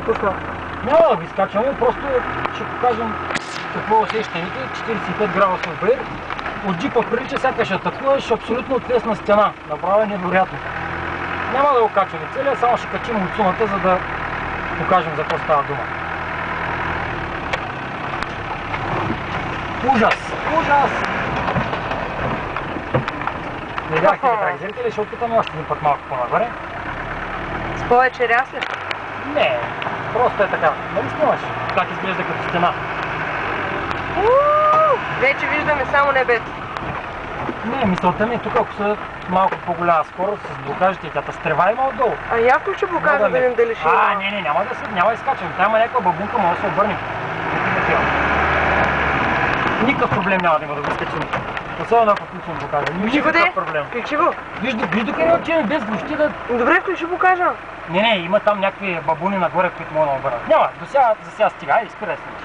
Какво? Няма да ви скачаме, просто ще покажем какво усещането. 45 градусов бейр. От джипа прилича сякаш атакуваш абсолютно отвесна стена. Направо е невероятно. Няма да го качваме целия, само ще качим от сумата, за да покажем за какво става дума. Ужас! Ужас! Не бяхте ли, драги зрители, ще опитаме още един път малко по-нагоре. С повече рясли? Не, просто е така. Нали снимаш? Как изглежда като стена? Вече виждаме само небето. Не, мисълта ми е тук, ако са малко по-голяма скорост с блокажите и тата стрева има отдолу. А яко ще покажа да видим дали ще има. Не, няма да изкачваме. Там има някаква бабунка, може да се обърнем. Никакъв проблем няма да има да го изкачим. Особено ако включим блокажа. Никакъв проблем. Включи го. Вижда къде отиваме без въобще да... Добре, включи покажа. Не, има там някакви бабуни нагоре, които могат да обърнат. Няма, за сега стига, спирай снимаш.